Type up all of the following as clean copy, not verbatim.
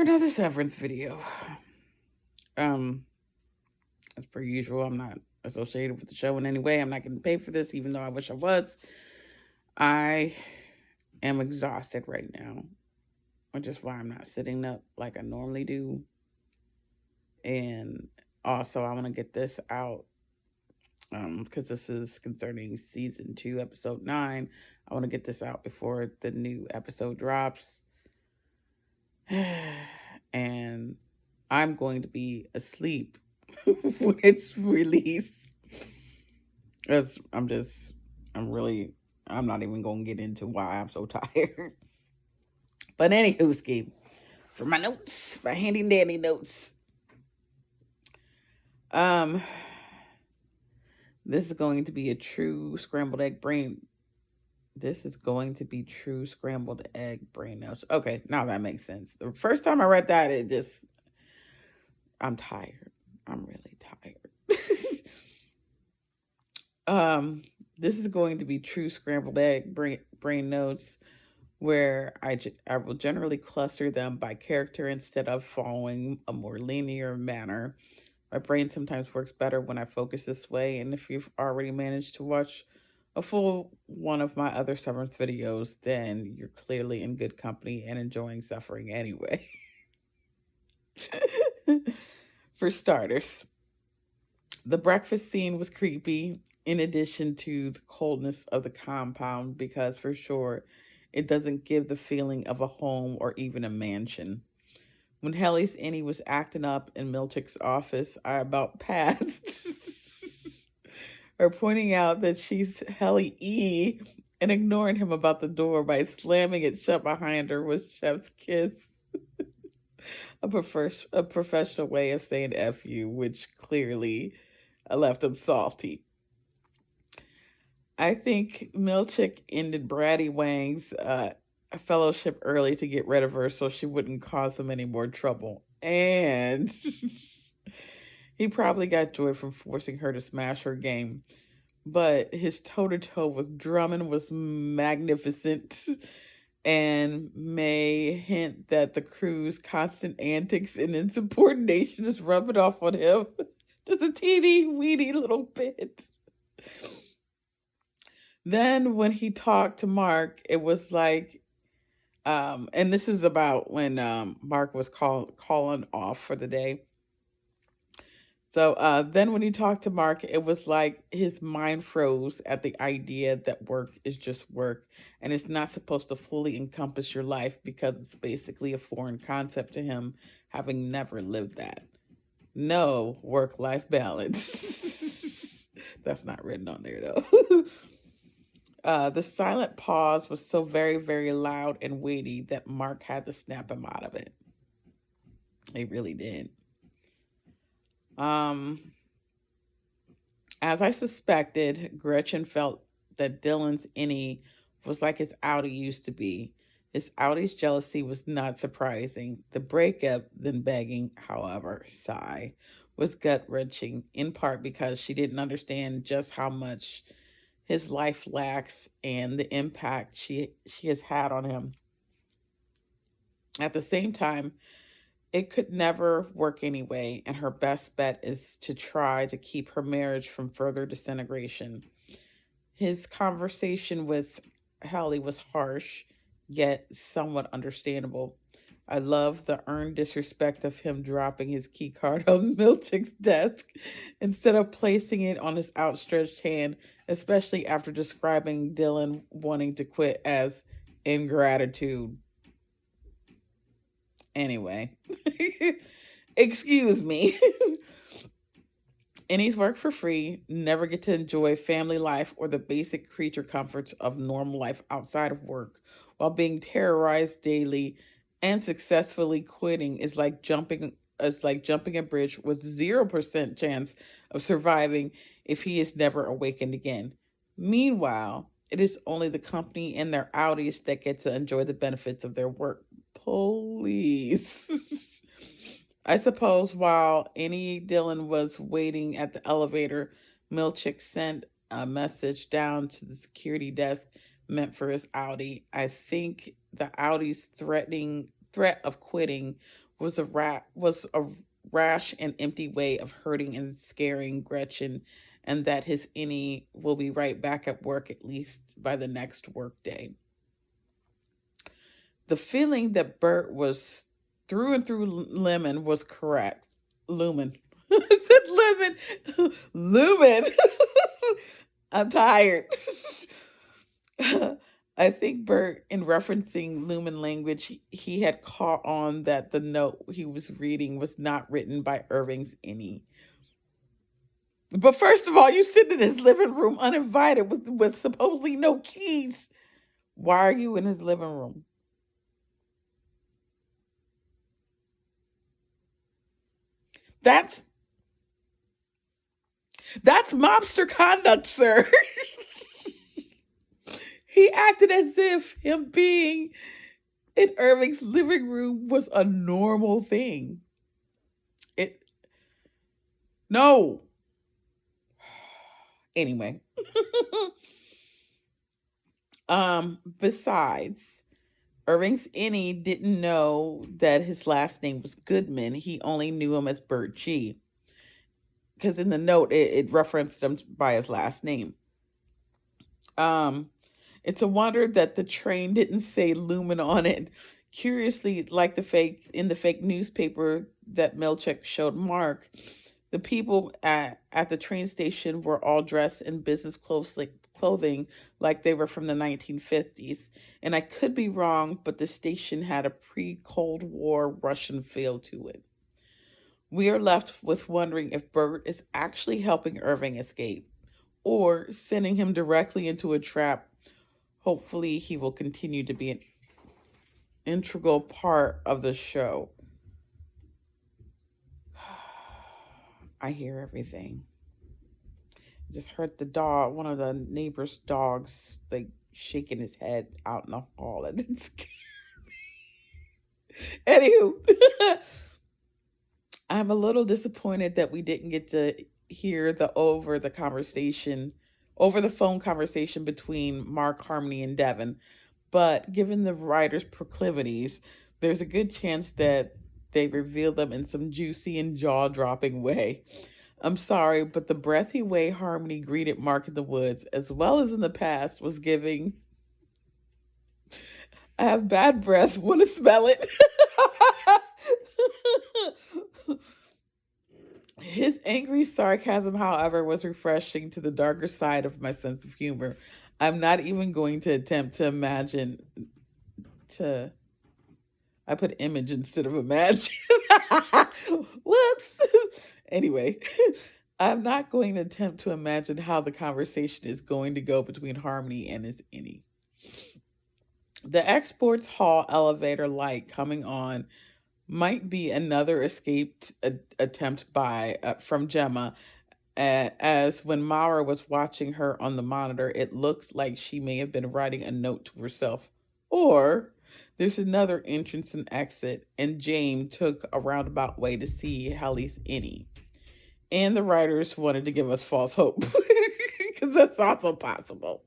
Another Severance video. Um, as per usual, I'm not associated with the show in any way. I'm not getting paid for this, even though I wish I was. I am exhausted right now, which is why I'm not sitting up like I normally do. And also, I want to get this out because this is concerning season 2, episode 9. I want to get this out before the new episode drops. And I'm going to be asleep when it's released. Because I'm not even going to get into why I'm so tired. But anywho, ski, for my notes, my handy dandy notes. Um, this is going to be a true scrambled egg brain. This is going to be true scrambled egg brain notes. Okay, now that makes sense. The first time I read that, I'm tired. I'm really tired. This is going to be true scrambled egg brain notes where I will generally cluster them by character instead of following a more linear manner. My brain sometimes works better when I focus this way, and if you've already managed to watch a full one of my other Severance videos, then you're clearly in good company and enjoying suffering anyway. For starters, the breakfast scene was creepy, in addition to the coldness of the compound, because for sure it doesn't give the feeling of a home or even a mansion. When Helly's Annie was acting up in Milchick's office, I about passed. Her pointing out that she's Helly E and ignoring him about the door by slamming it shut behind her was chef's kiss. A professional way of saying F you, which clearly left him salty. I think Milchick ended Bratty Wang's fellowship early to get rid of her so she wouldn't cause him any more trouble. And he probably got joy from forcing her to smash her game. But his toe to toe with Drummond was magnificent and may hint that the crew's constant antics and insubordination is rubbing off on him. Just a teeny weeny little bit. Then when he talked to Mark, it was like, and this is about when Mark was calling off for the day. So then when he talked to Mark, it was like his mind froze at the idea that work is just work and it's not supposed to fully encompass your life because it's basically a foreign concept to him, having never lived that. No work life balance. That's not written on there though. The silent pause was so very, very loud and weighty that Mark had to snap him out of it. He really did. Um, as I suspected, Gretchen felt that Dylan's innie was like his Audi used to be. His Audi's jealousy was not surprising. The breakup, then begging, however, sigh, was gut wrenching, in part because she didn't understand just how much his life lacks and the impact she has had on him. At the same time, it could never work anyway, and her best bet is to try to keep her marriage from further disintegration. His conversation with Hallie was harsh, yet somewhat understandable. I love the earned disrespect of him dropping his key card on Milchick's desk instead of placing it on his outstretched hand, especially after describing Dylan wanting to quit as ingratitude. Anyway, excuse me. Annie's work for free, never get to enjoy family life or the basic creature comforts of normal life outside of work, while being terrorized daily and successfully quitting is like jumping a bridge with 0% chance of surviving if he is never awakened again. Meanwhile, it is only the company and their Audis that get to enjoy the benefits of their work. Police. I suppose while Annie Dillon was waiting at the elevator, Milchick sent a message down to the security desk meant for his Audi. I think the Audi's threat of quitting was a rash and empty way of hurting and scaring Gretchen, and that his innie will be right back at work at least by the next workday. The feeling that Bert was through and through lemon was correct. Lumen. I said lemon. Lumen. I'm tired. I think Bert, in referencing Lumen language, he had caught on that the note he was reading was not written by Irving's any. But first of all, you sit in his living room uninvited with supposedly no keys. Why are you in his living room? That's that's mobster conduct, sir. He acted as if him being in Irving's living room was a normal thing. It no. Anyway, besides, Irving's innie didn't know that his last name was Goodman. He only knew him as Bert G. Because in the note it referenced him by his last name. Um, it's a wonder that the train didn't say Lumen on it. Curiously, like the fake newspaper that Milchek showed Mark, the people at the train station were all dressed in business clothes clothing like they were from the 1950s. And I could be wrong, but the station had a pre-Cold War Russian feel to it. We are left with wondering if Bert is actually helping Irving escape or sending him directly into a trap. Hopefully, he will continue to be an integral part of the show. I hear everything. I just heard the dog, one of the neighbor's dogs, like shaking his head out in the hall, and it's anywho. I'm a little disappointed that we didn't get to hear over the phone conversation between Mark, Harmony, and Devin. But given the writer's proclivities, there's a good chance that they reveal them in some juicy and jaw dropping way. I'm sorry, but the breathy way Harmony greeted Mark in the woods, as well as in the past, was giving. I have bad breath, want to smell it. His angry sarcasm, however, was refreshing to the darker side of my sense of humor. I'm not even going to attempt to imagine to I put image instead of imagine. Whoops. Anyway, I'm not going to attempt to imagine how the conversation is going to go between Harmony and his innie. The exports hall elevator light coming on might be another escaped attempt by from Gemma, as when Mara was watching her on the monitor, it looked like she may have been writing a note to herself. Or there's another entrance and exit, and James took a roundabout way to see Helly's innie. And the writers wanted to give us false hope, because that's also possible.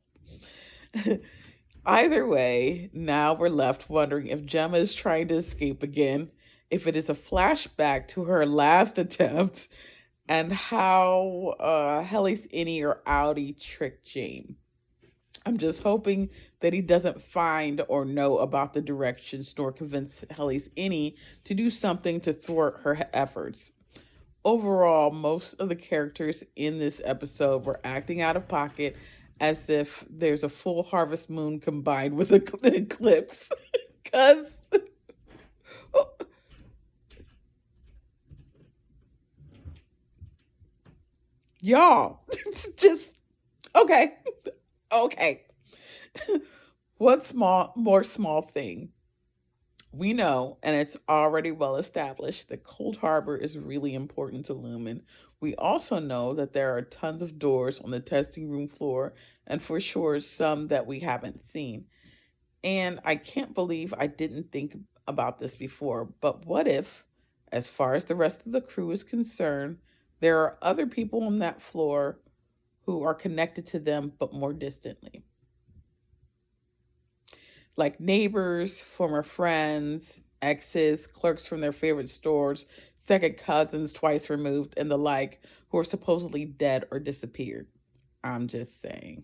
Either way, now we're left wondering if Gemma is trying to escape again, if it is a flashback to her last attempt, and how Helly's innie or outie tricked James. I'm just hoping that he doesn't find or know about the directions nor convince Helly's innie to do something to thwart her efforts. Overall, most of the characters in this episode were acting out of pocket as if there's a full harvest moon combined with an eclipse. Because, y'all, just, okay, okay. One more small thing. We know, and it's already well established, that Cold Harbor is really important to Lumen. We also know that there are tons of doors on the testing room floor, and for sure some that we haven't seen. And I can't believe I didn't think about this before, but what if, as far as the rest of the crew is concerned, there are other people on that floor who are connected to them but more distantly? Like neighbors, former friends, exes, clerks from their favorite stores, second cousins twice removed, and the like, who are supposedly dead or disappeared. I'm just saying.